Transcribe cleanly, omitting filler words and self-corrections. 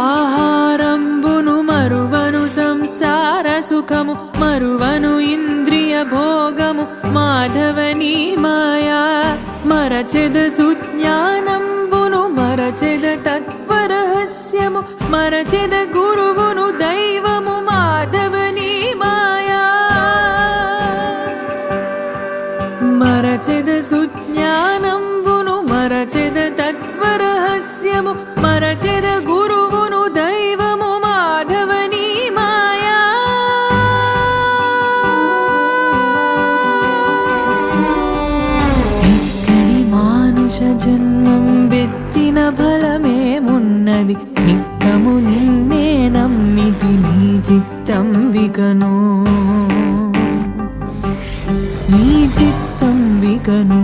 ఆహారంబును మరువను సంసార సుఖము మరువను ఇంద్రియ భోగము మాధవని మాయా మరచెద సుజ్ఞానంబును మరచెద తత్వరహస్యము మరచెద గురువును దైవము మాధవని మాయా మరచెద సుజ్ఞానంబును మరచెద తత్వరహస్యము మరచెద గురువును దైవము మాధవని మాయా ఎక్కడి మానుష జన్మం బెత్తిన ఫలమేమున్నది నిక్కము నిన్నే నమ్మితి నీ చిత్తం వికను నీ చిత్తం వికను